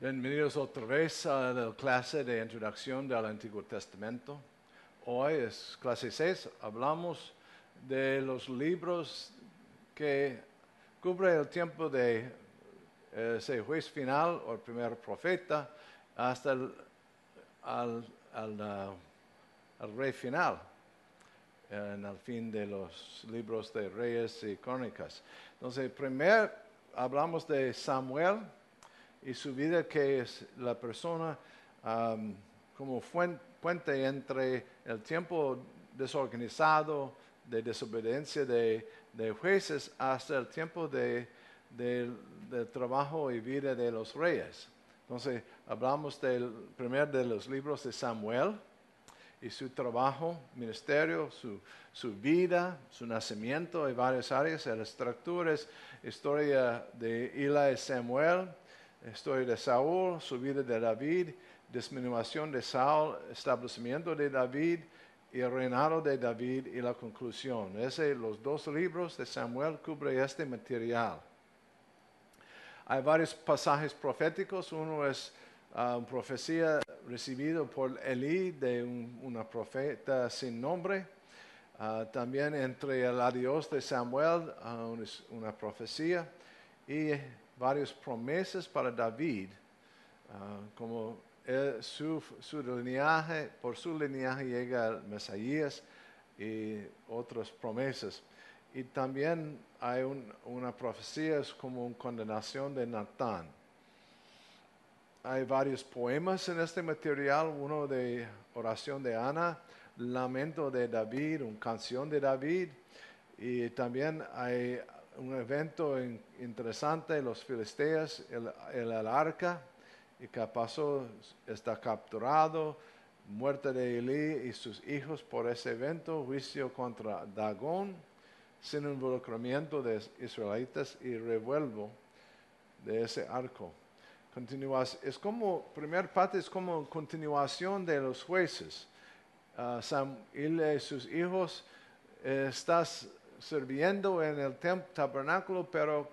Bienvenidos otra vez a la clase de introducción del Antiguo Testamento. Hoy es clase 6. Hablamos de los libros que cubre el tiempo de ese juez final o el primer profeta hasta al rey final, en el fin de los libros de Reyes y Crónicas. Entonces, primero hablamos de Samuel y su vida, que es la persona como puente entre el tiempo desorganizado de desobediencia de jueces hasta el tiempo del trabajo y vida de los reyes. Entonces, hablamos del primer de los libros de Samuel y su trabajo, ministerio, su vida, su nacimiento en varias áreas, las estructuras, historia de Eli y Samuel, historia de Saúl, su vida de David, disminución de Saúl, establecimiento de David y el reinado de David y la conclusión. Los dos libros de Samuel cubren este material. Hay varios pasajes proféticos. Uno es una profecía recibida por Elí de una profeta sin nombre. También entre el adiós de Samuel, una profecía y varias promesas para David, como su linaje, por su linaje llega el Mesías y otras promesas. Y también hay una profecía, es como una condenación de Natán. Hay varios poemas en este material, uno de oración de Ana, lamento de David, una canción de David, y también hay un evento interesante, los filisteos, el arca, y que pasó, está capturado, muerte de Elí y sus hijos por ese evento, juicio contra Dagón, sin involucramiento de israelitas y revuelvo de ese arco. Es como, primer parte es como continuación de los jueces. Samuel y sus hijos estás sirviendo en el tabernáculo, pero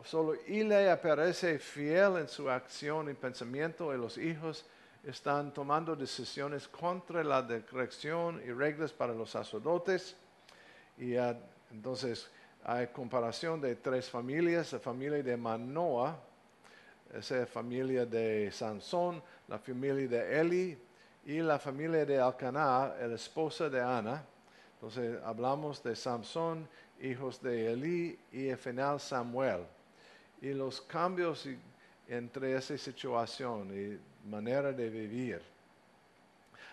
solo Eli aparece fiel en su acción y pensamiento, y los hijos están tomando decisiones contra la dirección y reglas para los sacerdotes. Y entonces hay comparación de tres familias: la familia de Manoah, esa familia de Sansón, la familia de Eli y la familia de Elcaná, la esposa de Ana. Entonces hablamos de Samson, hijos de Eli, y al final Samuel. Y los cambios entre esa situación y manera de vivir.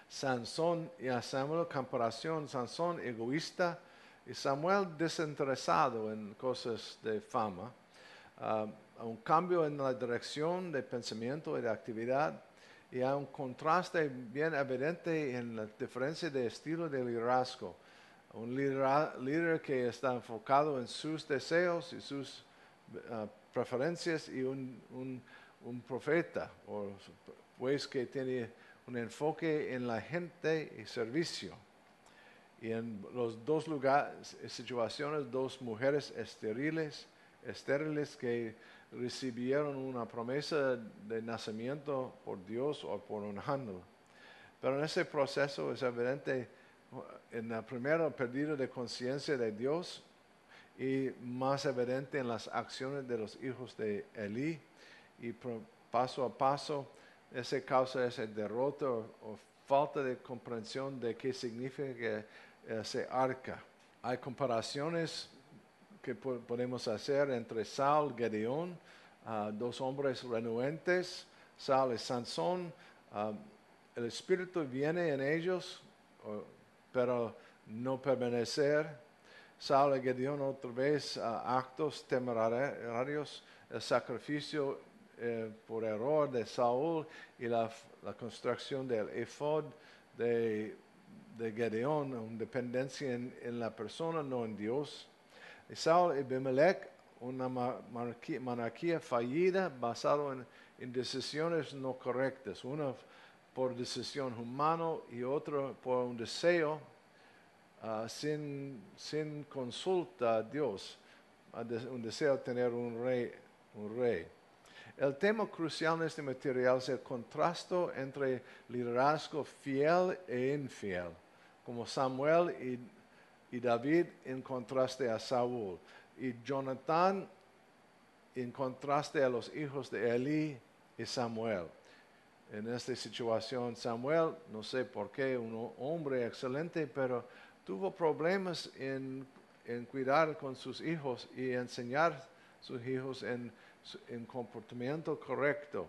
Sansón y a Samuel, comparación: Sansón egoísta y Samuel desinteresado en cosas de fama. Un cambio en la dirección de pensamiento y de actividad, y hay un contraste bien evidente en la diferencia de estilo de liderazgo. Un líder que está enfocado en sus deseos y sus preferencias, y un profeta, pues que tiene un enfoque en la gente y servicio. Y en los dos lugares, situaciones, dos mujeres estériles que recibieron una promesa de nacimiento por Dios o por un ángel. Pero en ese proceso es evidente en la primera pérdida de conciencia de Dios, y más evidente en las acciones de los hijos de Elí, y paso a paso ese causa ese derrota o falta de comprensión de qué significa ese arca. Hay comparaciones que podemos hacer entre Saúl y Gedeón, dos hombres renuentes, Saúl y Sansón. El Espíritu viene en ellos, pero no permanecer. Saúl y Gedeón otra vez, actos temerarios, el sacrificio por error de Saúl y la construcción del efod de Gedeón, una dependencia en la persona, no en Dios. Y Saúl y Abimelech, una monarquía fallida basada en decisiones no correctas, una por decisión humana y otra por un deseo sin consulta a Dios, un deseo de tener un rey. el tema crucial en este material es el contraste entre liderazgo fiel e infiel, como Samuel y David en contraste a Saúl, y Jonatán en contraste a los hijos de Elí y Samuel. En esta situación, Samuel, no sé por qué, un hombre excelente, pero tuvo problemas en cuidar con sus hijos y enseñar a sus hijos en comportamiento correcto.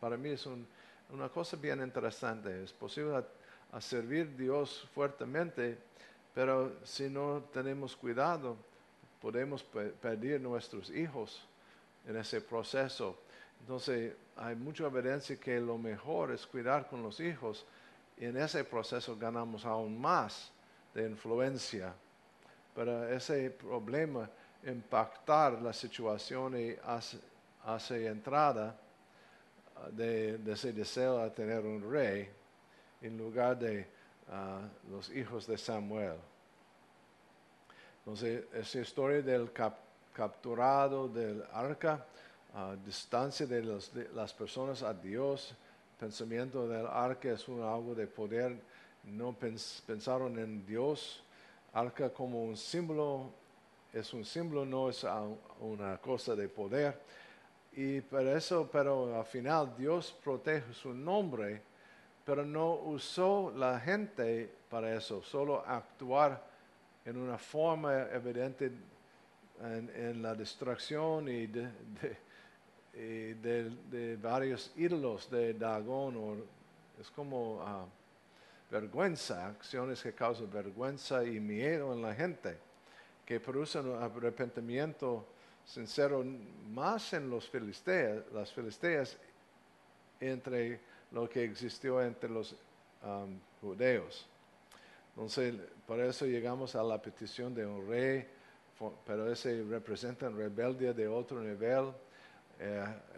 Para mí es una cosa bien interesante. Es posible a servir a Dios fuertemente, pero si no tenemos cuidado, podemos perder nuestros hijos en ese proceso. Entonces, hay mucha evidencia que lo mejor es cuidar con los hijos y en ese proceso ganamos aún más de influencia. Pero ese problema impactar la situación y hace entrada de ese deseo de tener un rey en lugar de los hijos de Samuel. Entonces, esa historia del capturado del arca, distancia de las personas a Dios, pensamiento del arca es algo de poder, no pensaron en Dios, arca como un símbolo, es un símbolo, no es una cosa de poder. Y pero al final Dios protege su nombre, pero no usó la gente para eso, solo actuar en una forma evidente en la distracción y de varios ídolos de Dagón, es como vergüenza, acciones que causan vergüenza y miedo en la gente, que producen un arrepentimiento sincero más en las filisteas, entre lo que existió entre los judeos. Entonces, por eso llegamos a la petición de un rey, pero ese representa rebeldía de otro nivel,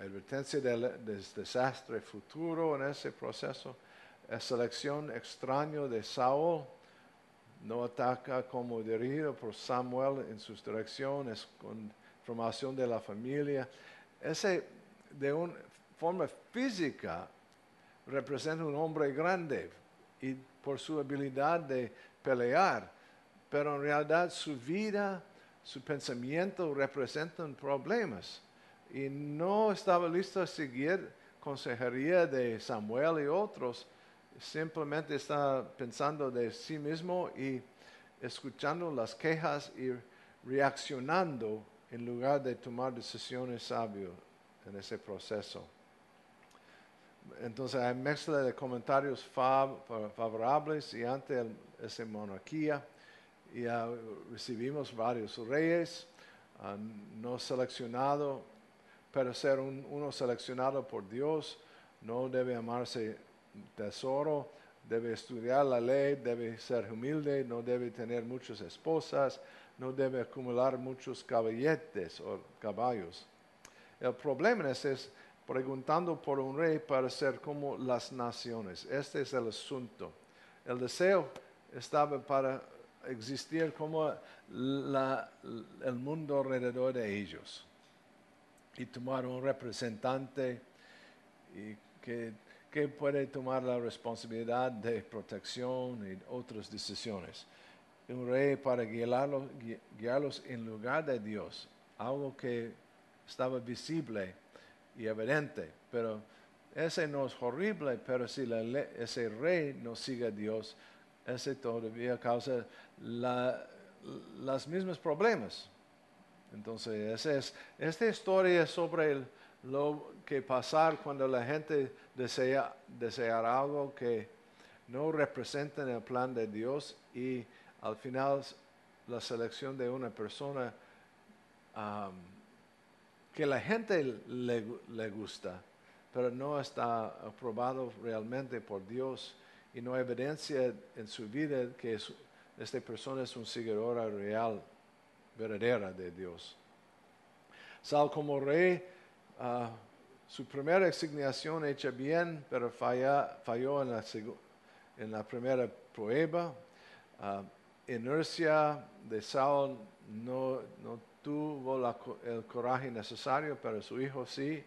advertencia del desastre futuro en ese proceso, selección extraña de Saúl, no ataca como dirigido por Samuel en sus direcciones, con formación de la familia. Ese de una forma física representa un hombre grande y por su habilidad de pelear, pero en realidad su vida, su pensamiento representan problemas y no estaba listo a seguir consejería de Samuel y otros, simplemente está pensando de sí mismo y escuchando las quejas y reaccionando en lugar de tomar decisiones sabias en ese proceso. Entonces hay mezcla de comentarios favorables y ante esa monarquía y recibimos varios reyes no seleccionado, pero ser uno seleccionado por Dios no debe amarse tesoro, debe estudiar la ley, debe ser humilde, no debe tener muchas esposas, no debe acumular muchos caballetes o caballos. El problema es preguntando por un rey para ser como las naciones. Este es el asunto. El deseo estaba para existir como el mundo alrededor de ellos y tomar un representante y que puede tomar la responsabilidad de protección y otras decisiones. Un rey para guiarlos en lugar de Dios, algo que estaba visible y evidente, pero ese no es horrible, pero si ese rey no sigue a Dios, ese todavía causa los mismos problemas. Entonces, esta historia es sobre lo que pasar cuando la gente desear algo que no representa el plan de Dios y al final la selección de una persona que la gente le gusta, pero no está aprobado realmente por Dios y no hay evidencia en su vida que esta persona es una seguidora real, verdadera de Dios. Saúl como rey, su primera asignación hecha bien, pero falló en la primera prueba. Inercia de Saúl no tuvo el coraje necesario, pero su hijo sí.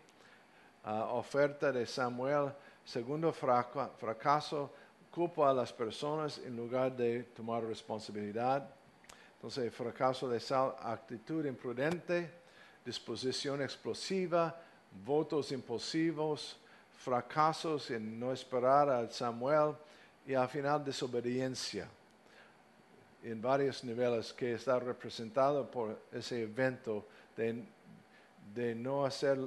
oferta de Samuel, segundo fracaso, culpa a las personas en lugar de tomar responsabilidad. Entonces, fracaso de Saúl, actitud imprudente, disposición explosiva, votos impulsivos, fracasos en no esperar a Samuel y al final desobediencia en varios niveles que está representado por ese evento de no hacer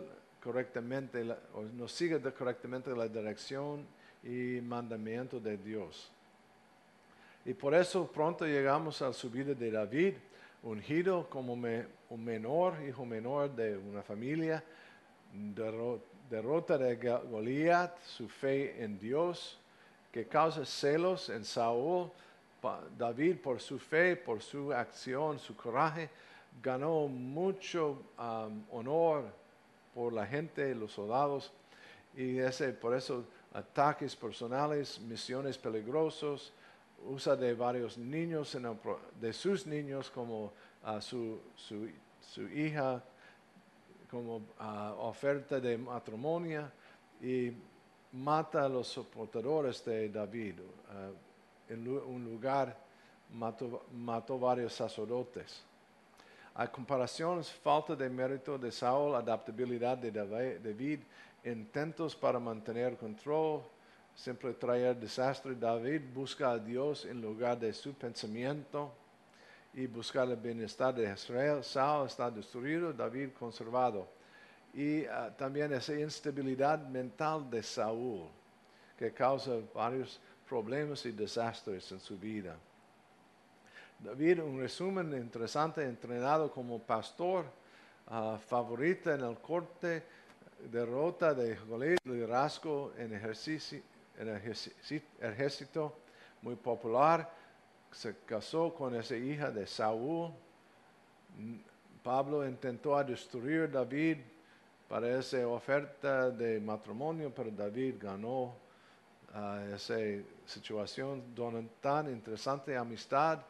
correctamente o no sigue correctamente la dirección y mandamiento de Dios. Y por eso pronto llegamos a la subida de David, ungido como un menor, hijo menor de una familia, derrota de Goliat, su fe en Dios, que causa celos en Saúl. David, por su fe, por su acción, su coraje, ganó mucho honor por la gente, los soldados, y por eso ataques personales, misiones peligrosos, usa de varios niños, de sus niños como su hija, como oferta de matrimonio, y mata a los soportadores de David. En un lugar mató varios sacerdotes. A comparación, falta de mérito de Saúl, adaptabilidad de David, intentos para mantener control, siempre traer desastre. David busca a Dios en lugar de su pensamiento y buscar el bienestar de Israel. Saúl está destruido, David conservado. Y también esa instabilidad mental de Saúl, que causa varios problemas y desastres en su vida. David, un resumen interesante, entrenado como pastor, favorita en el corte, derrota de Goliat, liderazgo en ejército, muy popular, se casó con esa hija de Saúl. Pablo intentó destruir a David para esa oferta de matrimonio, pero David ganó esa situación, tan interesante amistad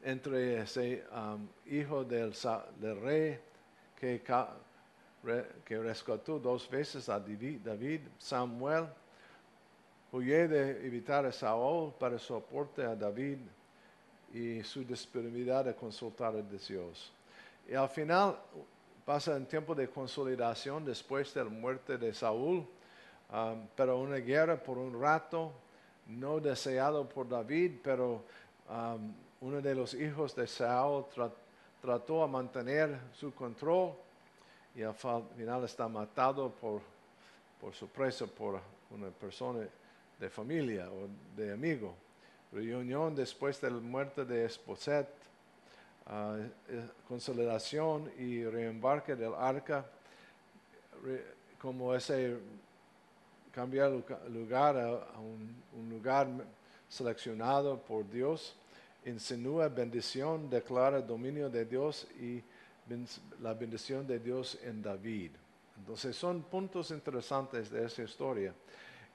entre ese hijo del rey que rescató 2 veces a David, Samuel, huyó de evitar a Saúl para soporte a David y su disponibilidad de consultar a Dios. Y al final pasa un tiempo de consolidación después de la muerte de Saúl, pero una guerra por un rato, no deseado por David, pero uno de los hijos de Saúl trató de mantener su control y al final está matado por sorpresa por una persona de familia o de amigo. Reunión después de la muerte de Esposet, consolidación y reembarque del arca, como ese cambiar lugar a un lugar seleccionado por Dios, insinúa bendición, declara dominio de Dios y la bendición de Dios en David. Entonces son puntos interesantes de esa historia.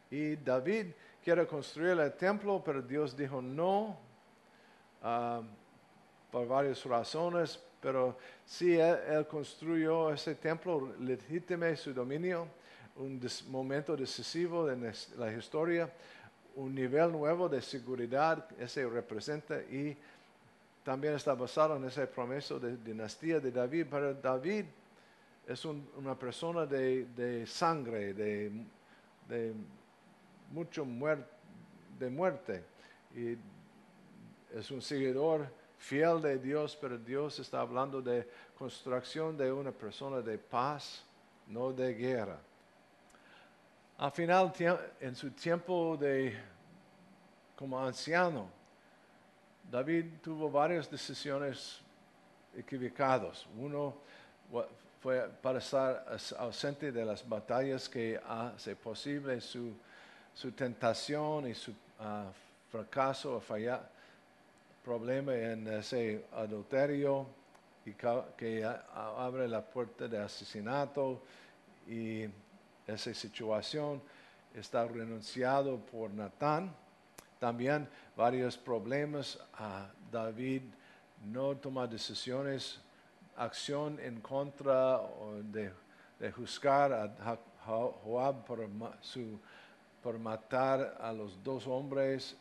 Y David quiere construir el templo, pero Dios dijo no, por varias razones, pero si él construyó ese templo, legitime su dominio, un momento decisivo en la historia, un nivel nuevo de seguridad, ese representa, y también está basado en esa promesa de dinastía de David, pero David es una persona de sangre, de mucho muerte, y es un seguidor fiel de Dios, pero Dios está hablando de construcción de una persona de paz, no de guerra. Al final, en su tiempo como anciano, David tuvo varias decisiones equivocadas. Uno fue para estar ausente de las batallas que hace posible su tentación y su fracaso o problema en ese adulterio y que abre la puerta de asesinato, y esa situación está renunciado por Natán. También varios problemas. David no toma decisiones, acción en contra de juzgar a Joab por matar a los dos hombres.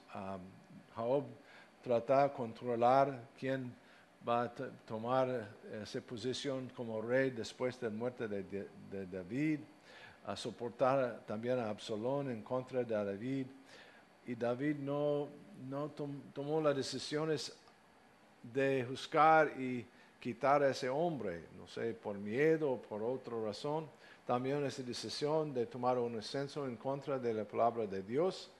Joab trata de controlar quién va a tomar esa posición como rey después de la muerte de David, a soportar también a Absalón en contra de David. Y David no tomó las decisiones de juzgar y quitar a ese hombre, no sé, por miedo o por otra razón. También esa decisión de tomar un censo en contra de la palabra de Dios.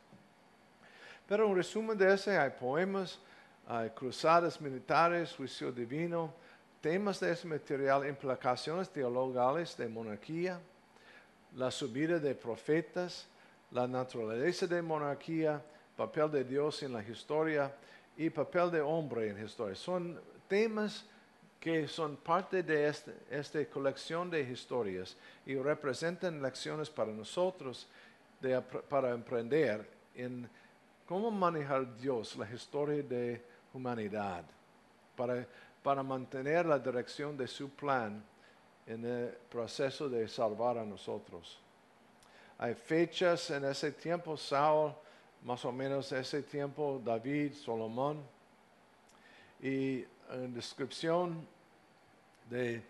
Pero en resumen de ese hay poemas, hay cruzadas militares, juicio divino, temas de ese material, implicaciones teologales de monarquía, la subida de profetas, la naturaleza de monarquía, papel de Dios en la historia y papel de hombre en la historia. Son temas que son parte de esta colección de historias y representan lecciones para nosotros para emprender en cómo manejar Dios la historia de humanidad, para mantener la dirección de su plan en el proceso de salvar a nosotros. Hay fechas en ese tiempo, Saúl, más o menos ese tiempo, David, Salomón, y en descripción de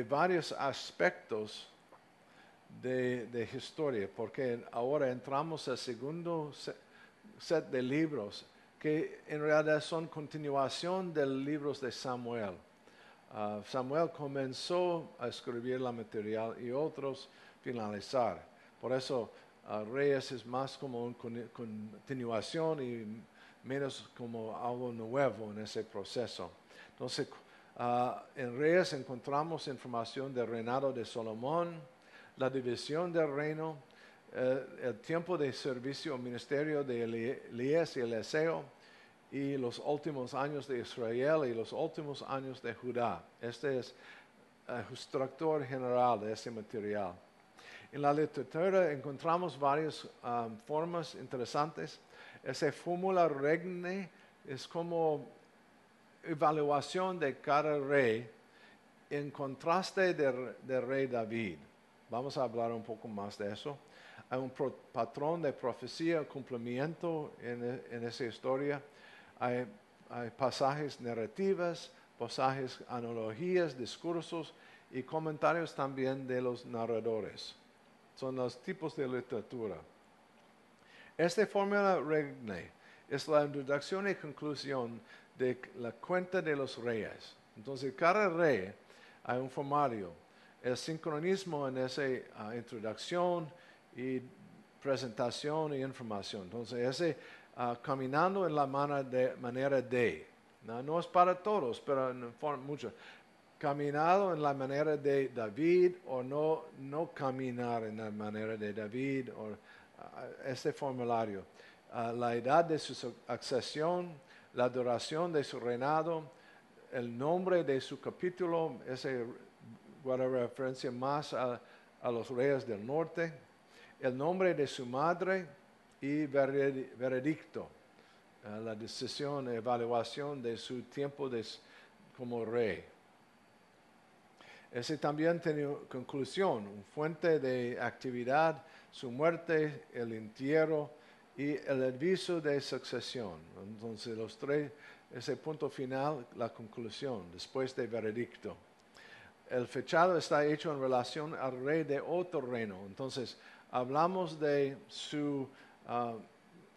varios aspectos de historia, porque ahora entramos al segundo set de libros que en realidad son continuación de los libros de Samuel. Samuel comenzó a escribir la material y otros finalizar. Por eso Reyes es más como una continuación y menos como algo nuevo en ese proceso. Entonces, en Reyes encontramos información del reinado de Salomón, la división del reino, el tiempo de servicio o ministerio de Elías y Eliseo, y los últimos años de Israel y los últimos años de Judá. Este es el instructor general de ese material. En la literatura encontramos varias formas interesantes. Esa fórmula regne es como evaluación de cada rey en contraste del rey David. Vamos a hablar un poco más de eso. Hay un patrón de profecía, cumplimiento en esa historia. Hay pasajes narrativas, pasajes, analogías, discursos y comentarios también de los narradores. Son los tipos de literatura. Esta fórmula regne es la introducción y conclusión de la cuenta de los reyes. Entonces, cada rey hay un formario. El sincronismo en esa introducción y presentación y información. Entonces, ese caminando en la manera de. No es para todos, pero en mucho. Caminado en la manera de David o no caminar en la manera de David o este formulario. La edad de su accesión, la duración de su reinado, el nombre de su capítulo, ese guarda referencia más a los reyes del norte, el nombre de su madre y veredicto, la decisión, evaluación de su tiempo como rey. Ese también tiene conclusión, una fuente de actividad, su muerte, el entierro y el aviso de sucesión. Entonces los tres, ese punto final, la conclusión, después del veredicto. El fechado está hecho en relación al rey de otro reino. Entonces hablamos de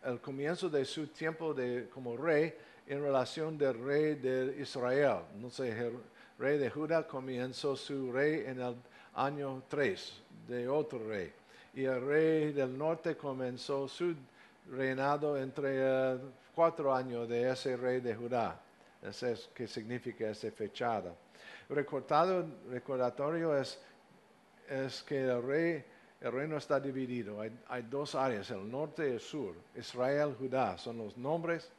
el comienzo de su tiempo como rey en relación del rey de Israel. Entonces el rey de Judá comenzó su rey en el año 3 de otro rey. Y el rey del norte comenzó su reinado entre 4 años de ese rey de Judá. Eso es que significa esa fechada. Recordatorio es que el reino está dividido. Hay dos áreas, el norte y el sur. Israel, Judá son los nombres.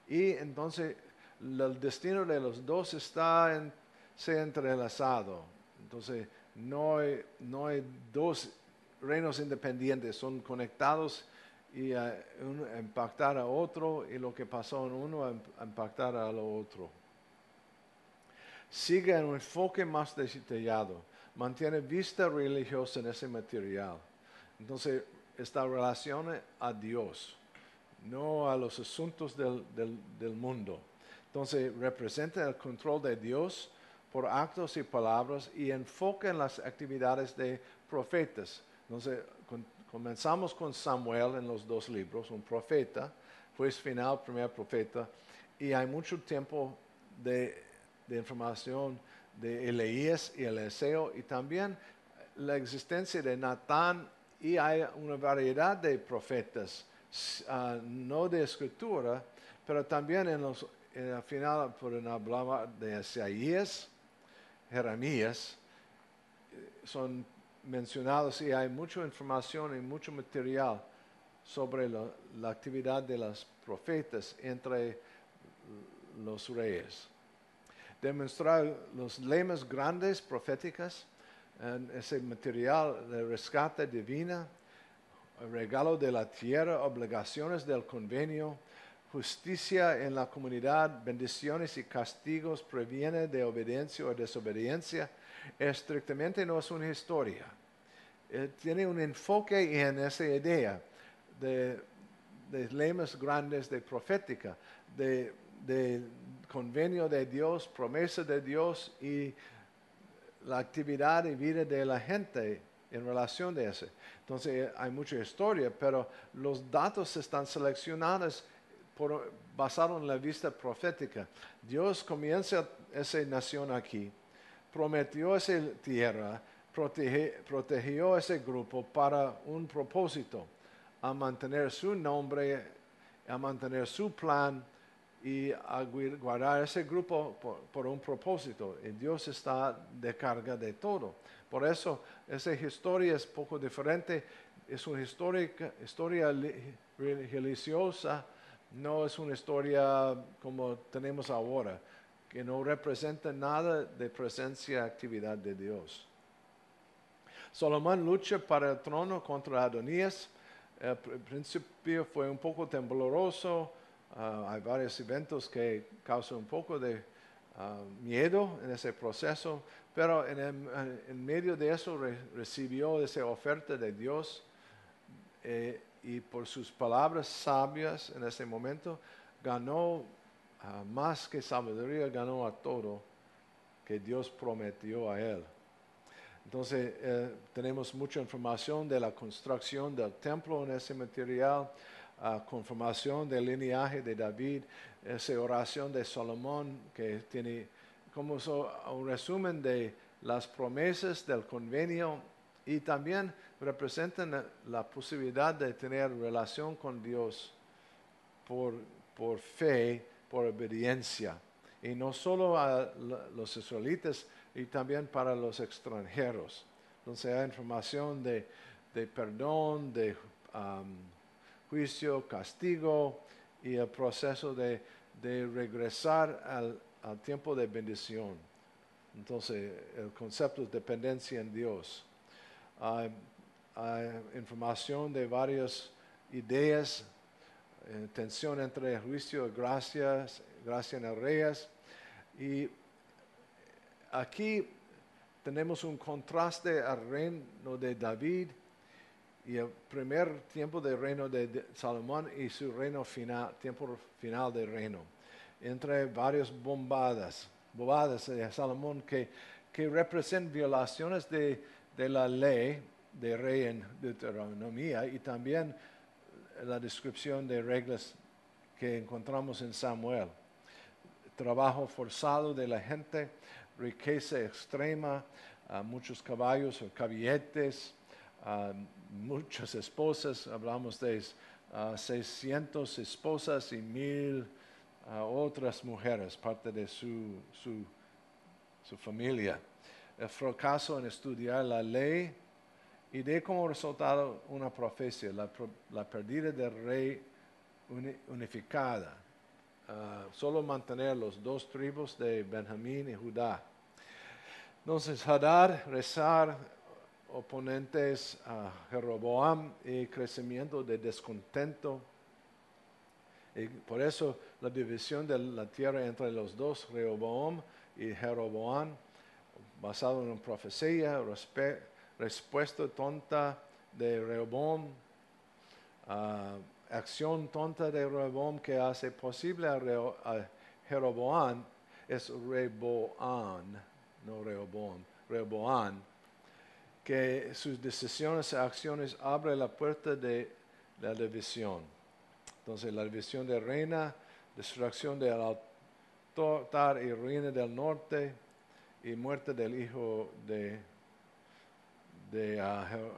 Y entonces el destino de los dos está entrelazado. Entonces no hay dos reinos independientes, son conectados y uno impactar a otro y lo que pasó en uno impactar a lo otro. Sigue un enfoque más detallado. mantiene vista religiosa en ese material. Entonces, esta relación a Dios, no a los asuntos del mundo. Entonces, representa el control de Dios por actos y palabras y enfoca en las actividades de profetas. Entonces, comenzamos con Samuel en los dos libros, un profeta, juez final, primer profeta, y hay mucho tiempo de información de Elías y Eliseo, y también la existencia de Natán, y hay una variedad de profetas, no de escritura, pero también al final pueden hablar de Isaías, Jeremías, son mencionados y hay mucha información y mucho material sobre la actividad de los profetas entre los reyes. Demostrar los lemas grandes proféticas, en ese material de rescate divina, el regalo de la tierra, obligaciones del convenio, justicia en la comunidad, bendiciones y castigos, previene de obediencia o desobediencia. Estrictamente no es una historia. Tiene un enfoque en esa idea de lemas grandes de profética, de convenio de Dios, promesa de Dios y la actividad y vida de la gente en relación de eso. Entonces hay mucha historia, pero los datos están seleccionados basados en la vista profética. Dios comienza esa nación aquí, prometió esa tierra, protegió ese grupo para un propósito, a mantener su nombre, a mantener su plan y a guardar ese grupo por un propósito. Y Dios está de carga de todo. Por eso esa historia es poco diferente. Es una historia religiosa, no es una historia como tenemos ahora, que no representa nada de presencia y actividad de Dios. Salomón lucha para el trono contra Adonías. Al principio fue un poco tembloroso. Hay varios eventos que causan un poco de miedo en ese proceso, pero en medio de eso recibió esa oferta de Dios y por sus palabras sabias en ese momento ganó más que sabiduría, ganó a todo que Dios prometió a él. Entonces, tenemos mucha información de la construcción del templo en ese material, confirmación del linaje de David, esa oración de Salomón que tiene como un resumen de las promesas del convenio y también representan la posibilidad de tener relación con Dios por fe, por obediencia. Y no solo a los israelitas, y también para los extranjeros. Entonces hay información de perdón, de juicio, castigo y el proceso de regresar al tiempo de bendición. Entonces el concepto de dependencia en Dios. Hay información de varias ideas, tensión entre juicio y gracia en el reyes. Y aquí tenemos un contraste al reino de David y el primer tiempo del reino de Salomón y su reino final, tiempo final del reino. Entre varias bobadas de Salomón que representan violaciones de la ley de rey en Deuteronomía y también la descripción de reglas que encontramos en Samuel. Trabajo forzado de la gente, riqueza extrema, muchos caballos o caballetes, muchas esposas, hablamos de 600 esposas y 1000 otras mujeres, parte de su familia. El fracaso en estudiar la ley y de como resultado una profecía, la pérdida del rey unificada. Solo mantener los dos tribus de Benjamín y Judá. Entonces, Hadad, rezar, oponentes a Jeroboam y crecimiento de descontento. Y por eso la división de la tierra entre los dos, Rehoboam y Jeroboam, basado en una profecía, respuesta tonta de Rehoboam, acción tonta de Rehoboam que hace posible a Jeroboam, es Reboam, no Rehoboam, Reboam, que sus decisiones y acciones abren la puerta de la división. Entonces la división de reina, destrucción del altar y ruina del norte y muerte del hijo de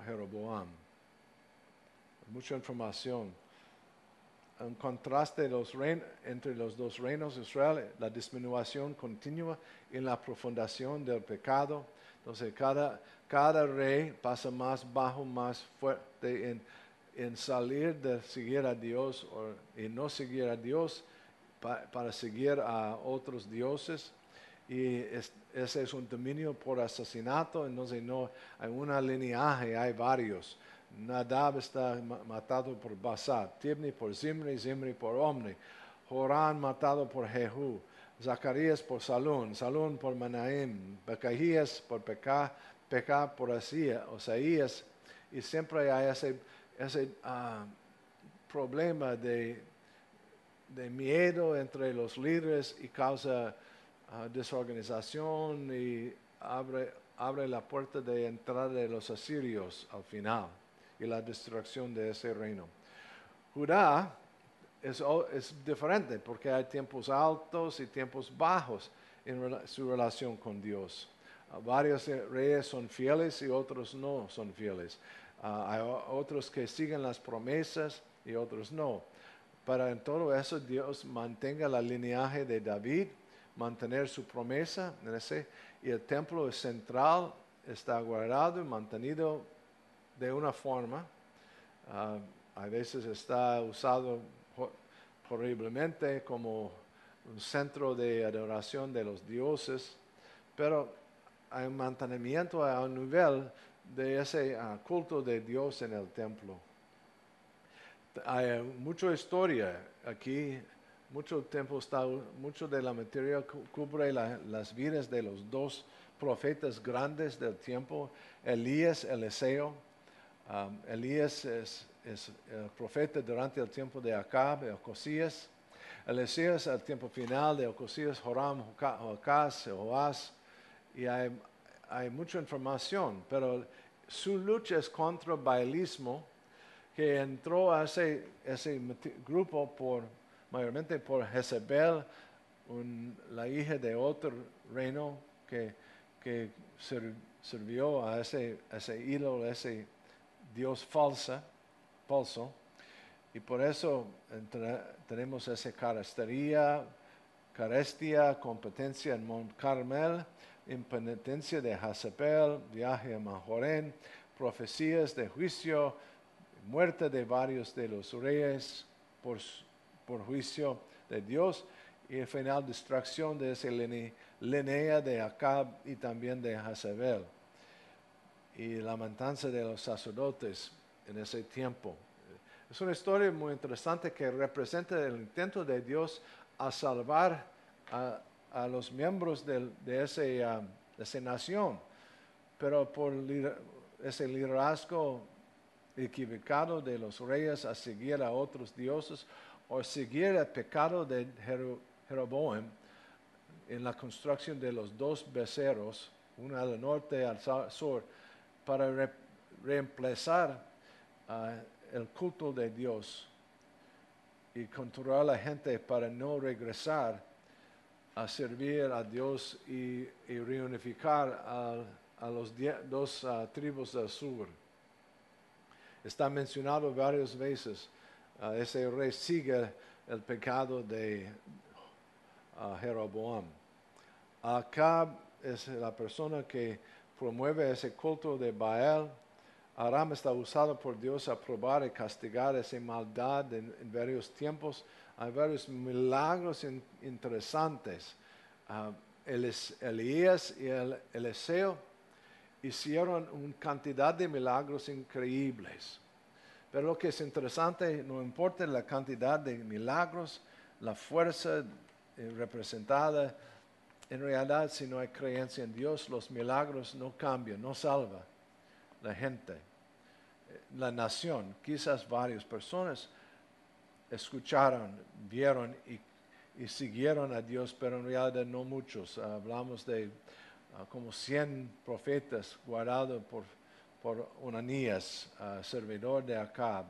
Jeroboam. Mucha información. Un contraste entre los dos reinos de Israel, la disminución continua en la profundación del pecado. Entonces cada rey pasa más bajo, más fuerte en salir de seguir a Dios y no seguir a Dios para seguir a otros dioses. Y ese es un dominio por asesinato, entonces no hay una lineaje, hay varios. Nadab está matado por Basat, Tibni por Zimri, Zimri por Omri, Joram matado por Jehú, Zacarías por Salún, Salún por Manaim, Becaías por Pecá por Osaías, y siempre hay ese problema de miedo entre los líderes y causa desorganización y abre la puerta de entrada de los asirios al final y la destrucción de ese reino. Judá es diferente porque hay tiempos altos y tiempos bajos en su relación con Dios. Varios reyes son fieles y otros no son fieles. Hay otros que siguen las promesas y otros no. Pero en todo eso Dios mantenga la linaje de David, mantener su promesa, y el templo central está guardado y mantenido de una forma. A veces está usado horriblemente como un centro de adoración de los dioses, pero hay un mantenimiento a un nivel de ese culto de Dios en el templo. Hay mucha historia aquí, mucho de la materia cubre las vidas de los dos profetas grandes del tiempo, Elías, Eliseo. Elías es el profeta durante el tiempo de Acab, de Ocosías. Eliseo es el tiempo final de Ocosías, Joram, Joás, y hay mucha información, pero su lucha es contra el baalismo, que entró a ese grupo mayormente por Jezebel, la hija de otro reino que sirvió a ese ídolo, ese Dios falso, y por eso tenemos esa carestia, competencia en Mont Carmel, impenitencia de Jezebel, viaje a Mahorén, profecías de juicio, muerte de varios de los reyes por juicio de Dios, y al final destrucción de esa línea de Acab y también de Jezebel, y la matanza de los sacerdotes en ese tiempo. Es una historia muy interesante que representa el intento de Dios a salvar a los miembros de esa nación, pero por ese liderazgo equivocado de los reyes a seguir a otros dioses o seguir el pecado de Jeroboam en la construcción de los dos becerros, uno al norte y al sur, para reemplazar el culto de Dios y controlar a la gente para no regresar a servir a Dios y reunificar a los dos tribus del sur. Está mencionado varias veces. Ese rey sigue el pecado de Jeroboam. Acab es la persona que promueve ese culto de Baal. Aram está usado por Dios a probar y castigar esa maldad en varios tiempos. Hay varios milagros interesantes. Elías y Eliseo hicieron una cantidad de milagros increíbles. Pero lo que es interesante, no importa la cantidad de milagros, la fuerza representada En realidad, si no hay creencia en Dios, los milagros no cambian, no salvan la gente, la nación. Quizás varias personas escucharon, vieron y siguieron a Dios, pero en realidad no muchos. Hablamos de como 100 profetas guardados por Onanías, servidor de Acab.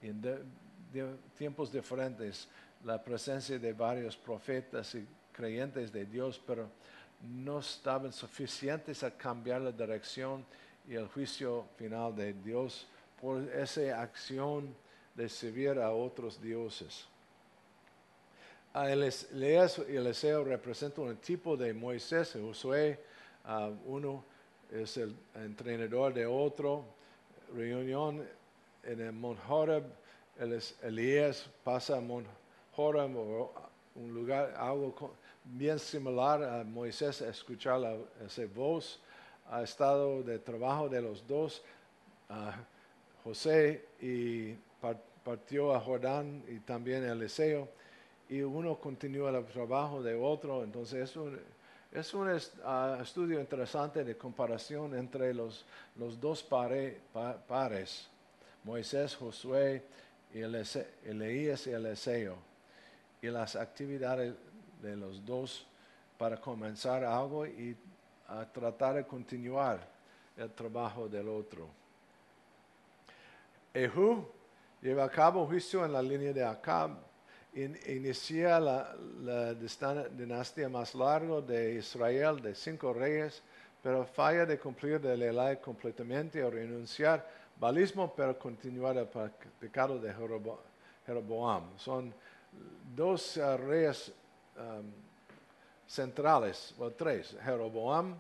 Y en tiempos diferentes, la presencia de varios profetas y creyentes de Dios, pero no estaban suficientes a cambiar la dirección y el juicio final de Dios por esa acción de servir a otros dioses. Elías y Eliseo representan un tipo de Moisés y Josué. Uno es el entrenador de otro. Reunión en el Mont Horeb. Elías pasa a Mont Horeb, o un lugar algo bien similar a Moisés, a escuchar esa voz. Ha estado de trabajo de los dos. José y partió a Jordán, y también Eliseo, y uno continúa el trabajo de otro. Entonces es un estudio interesante de comparación entre los dos pares, Moisés, Josué, y Elías y Eliseo, y las actividades de los dos para comenzar algo y tratar de continuar el trabajo del otro. Ehud lleva a cabo juicio en la línea de Acab. Inicia la dinastía más larga de Israel, de 5 reyes, pero falla de cumplir de la ley completamente o renunciar balismo, pero continuar el pecado de Jeroboam. Son 2 reyes centrales, o 3, Jeroboam,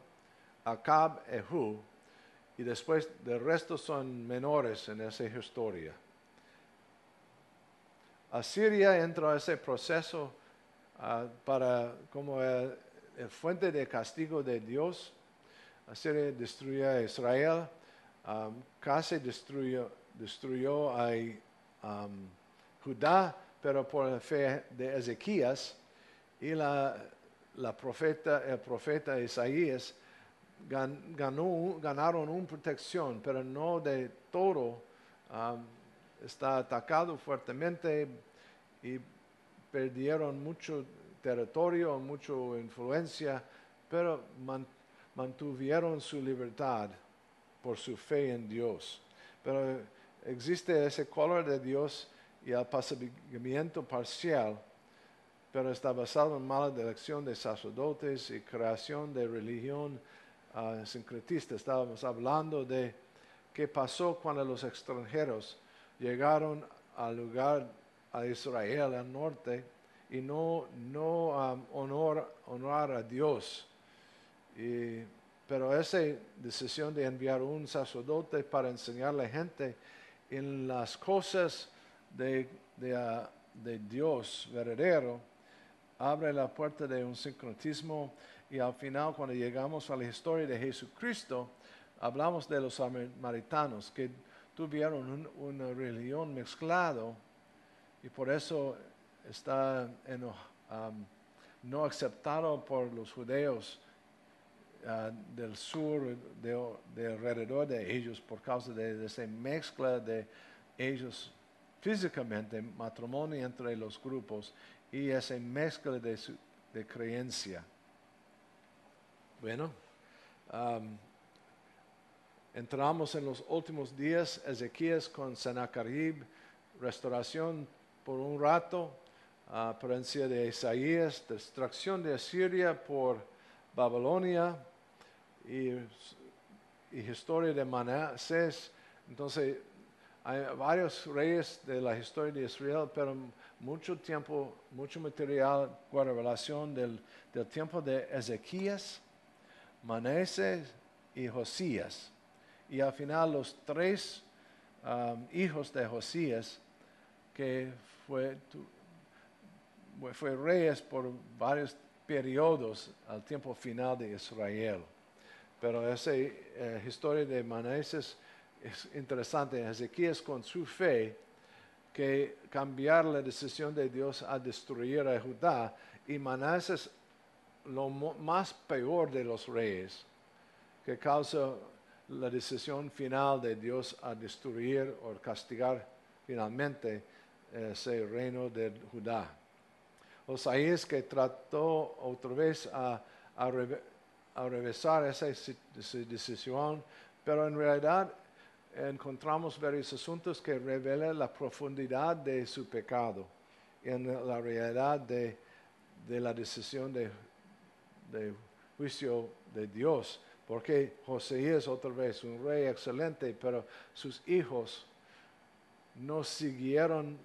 Acab, Ehud, y después del resto son menores en esa historia. Asiria entra a ese proceso como el fuente de castigo de Dios. Asiria destruyó a Israel, casi destruyó a Judá, pero por la fe de Ezequías y el profeta Isaías ganaron una protección, pero no de todo. Está atacado fuertemente y perdieron mucho territorio, mucha influencia, pero mantuvieron su libertad por su fe en Dios. Pero existe ese color de Dios y el apaciguamiento parcial, pero está basado en mala elección de sacerdotes y creación de religión sincretista. Estábamos hablando de qué pasó cuando los extranjeros llegaron al lugar, a Israel, al norte, y no honrar a Dios. Pero esa decisión de enviar un sacerdote para enseñar a la gente en las cosas de Dios verdadero, abre la puerta de un sincretismo, y al final, cuando llegamos a la historia de Jesucristo, hablamos de los samaritanos que tuvieron una religión mezclada, y por eso está no aceptado por los judeos del sur, de alrededor de ellos, por causa de esa mezcla de ellos físicamente, matrimonio entre los grupos, y esa mezcla de creencia. Bueno, entramos en los últimos días. Ezequías con Sennacherib, restauración por un rato, apariencia de Isaías, destrucción de Asiria por Babilonia, y historia de Manasés. Entonces, hay varios reyes de la historia de Israel, pero mucho tiempo, mucho material con revelación del tiempo de Ezequías, Manasés y Josías. Y al final los 3 hijos de Josías, que fue reyes por varios periodos al tiempo final de Israel. Pero esa historia de Manasés es interesante. Ezequías, con su fe, que cambiar la decisión de Dios a destruir a Judá, y Manasés más peor de los reyes, que causa la decisión final de Dios a destruir o castigar finalmente ese reino de Judá. Osaías, que trató otra vez a revisar esa decisión, pero en realidad encontramos varios asuntos que revelan la profundidad de su pecado en la realidad de la decisión de juicio de Dios. Porque Josías, otra vez, un rey excelente, pero sus hijos no siguieron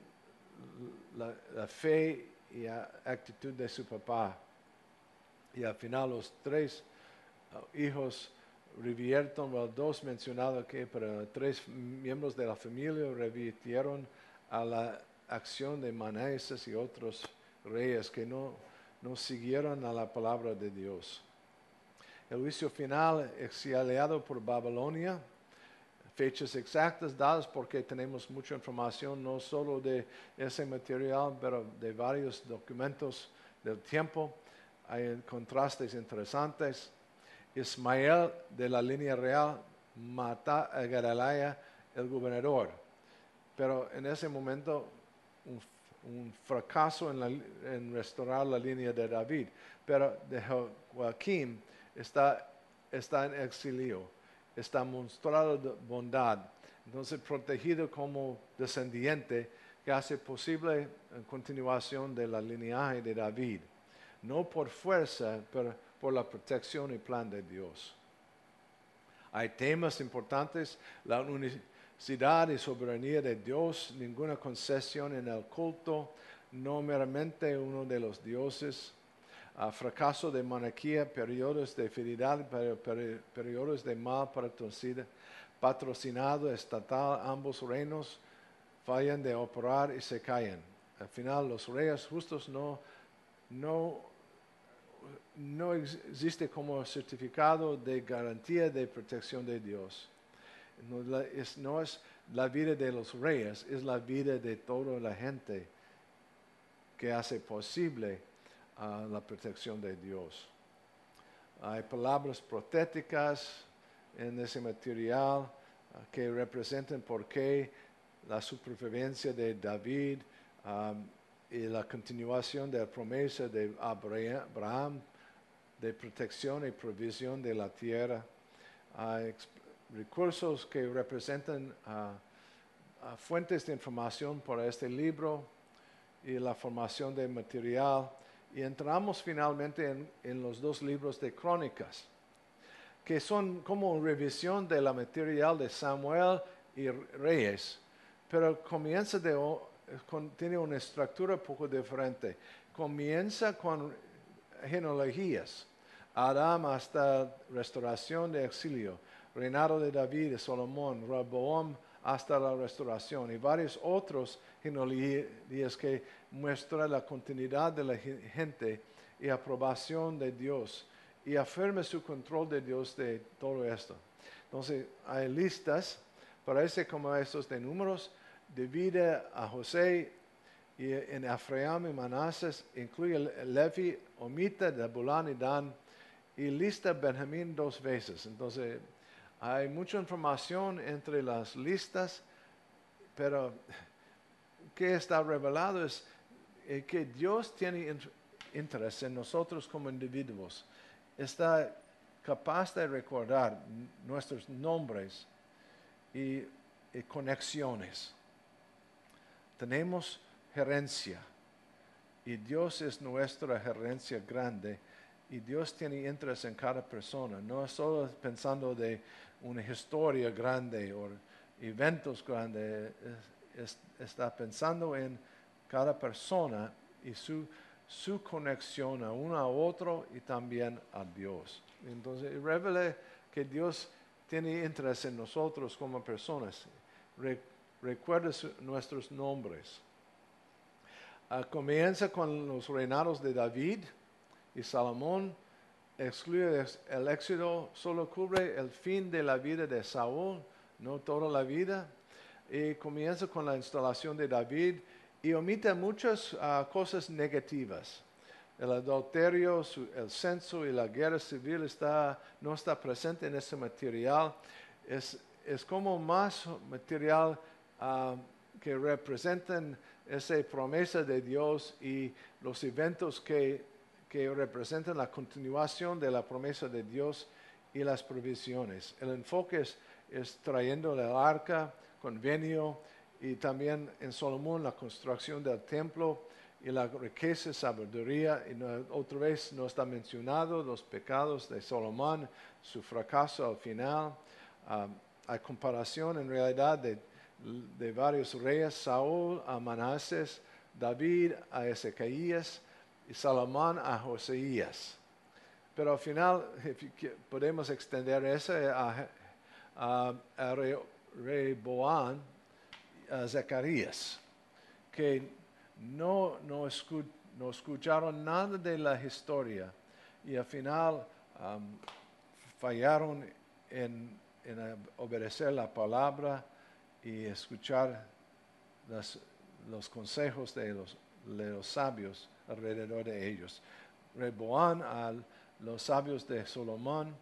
la fe y actitud de su papá. Y al final los tres hijos revierten, well, dos mencionados aquí, pero tres miembros de la familia revirtieron a la acción de Manasés y otros reyes que no siguieron a la palabra de Dios. El juicio final exiliado por Babilonia, fechas exactas dadas porque tenemos mucha información no solo de ese material, pero de varios documentos del tiempo. Hay contrastes interesantes. Ismael, de la línea real, mata a Gedaliah, el gobernador. Pero en ese momento un fracaso en restaurar la línea de David. Pero de Joaquín está en exilio, está mostrado de bondad. Entonces, protegido como descendiente, que hace posible la continuación de la linaje de David. No por fuerza, pero por la protección y plan de Dios. Hay temas importantes, la unicidad y soberanía de Dios, ninguna concesión en el culto, no meramente uno de los dioses, fracaso de monarquía, periodos de fidelidad, periodos de mal patrocinado estatal, ambos reinos fallan de operar y se caen. Al final los reyes justos no existe como certificado de garantía de protección de Dios. No es la vida de los reyes, es la vida de toda la gente que hace posible la protección de Dios. Hay palabras proféticas en ese material que representan por qué la supervivencia de David y la continuación de la promesa de Abraham de protección y provisión de la tierra. Hay recursos que representan fuentes de información para este libro y la formación de material. Y entramos finalmente en los dos libros de Crónicas, que son como revisión de la material de Samuel y Reyes, pero tiene una estructura un poco diferente. Comienza con genealogías, Adán hasta restauración de exilio, reinado de David, de Salomón, Rehoboam hasta la restauración y varios otros genealogías que muestran la continuidad de la gente y aprobación de Dios y afirma su control de Dios de todo esto. Entonces hay listas, parece como estos de números, divide a José y en Efraín y Manasés, incluye Levi, omite Zebulán y Dan, y lista Benjamín 2 veces. Entonces hay mucha información entre las listas, pero que está revelado es que Dios tiene interés en nosotros como individuos. Está capaz de recordar nuestros nombres y conexiones. Tenemos gerencia y Dios es nuestra gerencia grande y Dios tiene interés en cada persona. No es solo pensando de una historia grande o eventos grandes, está pensando en cada persona y su conexión a uno a otro y también a Dios. Entonces, revela que Dios tiene interés en nosotros como personas. Recuerda nuestros nombres. Comienza con los reinados de David y Salomón. Excluye el éxodo, solo cubre el fin de la vida de Saúl, no toda la vida. Y comienza con la instalación de David y omite muchas cosas negativas. El adulterio, el censo y la guerra civil no está presente en ese material. Es como más material que representan esa promesa de Dios y los eventos que representan la continuación de la promesa de Dios y las provisiones. El enfoque es trayendo el arca, convenio, y también en Salomón la construcción del templo y la riqueza, sabiduría. Y otra vez no está mencionado los pecados de Salomón, su fracaso al final. Hay comparación en realidad de varios reyes: Saúl a Manasés, David a Ezequías y Salomón a Josías. Pero al final podemos extender eso a Rehoboam, a Zacarías, que no escucharon nada de la historia y al final fallaron en obedecer la palabra y escuchar los consejos de los sabios alrededor de ellos. Rehoboam a los sabios de Salomón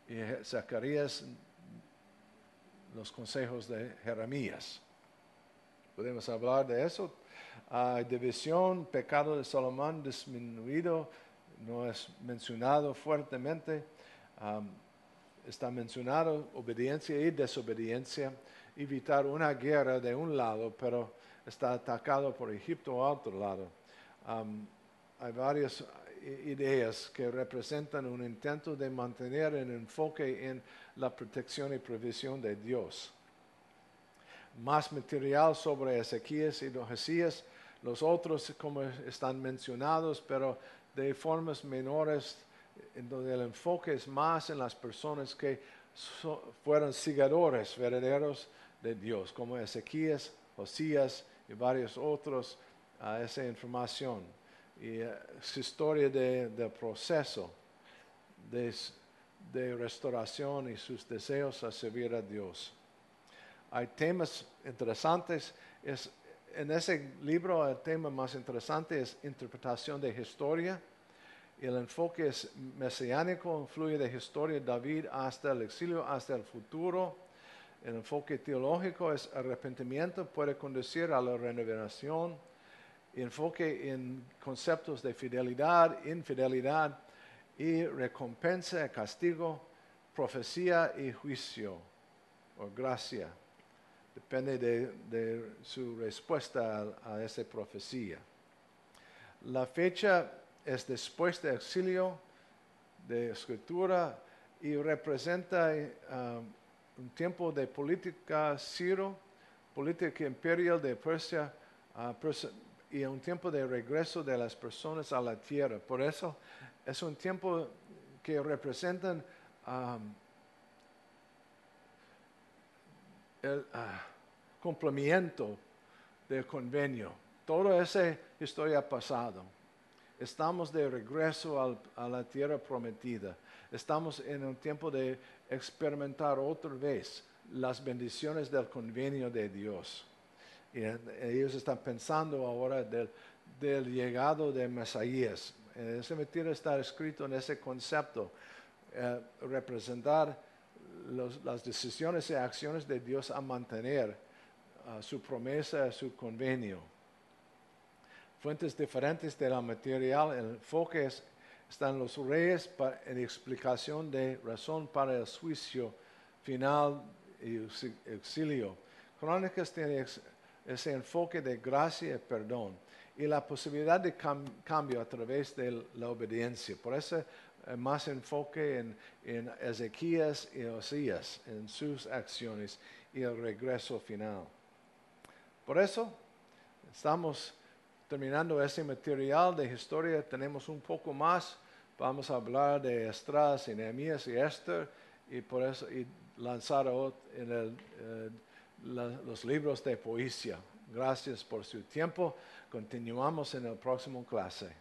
y Zacarías los consejos de Jeremías. Podemos hablar de eso. División, pecado de Salomón disminuido, no es mencionado fuertemente. Está mencionado obediencia y desobediencia. Evitar una guerra de un lado, pero está atacado por Egipto al otro lado. Hay varias ideas que representan un intento de mantener el enfoque en la protección y provisión de Dios. Más material sobre Ezequías y Josías, los otros como están mencionados, pero de formas menores, en donde el enfoque es más en las personas que fueron seguidores verdaderos de Dios, como Ezequías, Josías y varios otros, esa información. Y su historia del proceso de restauración y sus deseos a servir a Dios. Hay temas interesantes. En ese libro el tema más interesante es interpretación de historia. El enfoque es mesiánico, influye de historia de David hasta el exilio, hasta el futuro. El enfoque teológico es arrepentimiento, puede conducir a la renovación. Enfoque en conceptos de fidelidad, infidelidad y recompensa, castigo, profecía y juicio o gracia. Depende de su respuesta a esa profecía. La fecha es después del exilio de escritura y representa un tiempo de política Ciro, política imperial de Persia, y un tiempo de regreso de las personas a la tierra. Por eso es un tiempo que representan el cumplimiento del convenio. Toda esa historia ha pasado. Estamos de regreso a la tierra prometida. Estamos en un tiempo de experimentar otra vez las bendiciones del convenio de Dios. Y ellos están pensando ahora del llegado de Mesías. Ese mentira está escrito en ese concepto, representar las decisiones y acciones de Dios a mantener su promesa, su convenio. Fuentes diferentes de la material, el enfoque están los reyes en explicación de razón para el juicio final y exilio. Crónicas tiene ese enfoque de gracia y perdón y la posibilidad de cambio a través de la obediencia. Por eso más enfoque en Ezequías y Osías, en sus acciones y el regreso final. Por eso estamos terminando ese material de historia. Tenemos un poco más. Vamos a hablar de Esdras y Nehemías y Esther y por eso lanzar en los libros de poesía. Gracias por su tiempo. Continuamos en el próximo clase.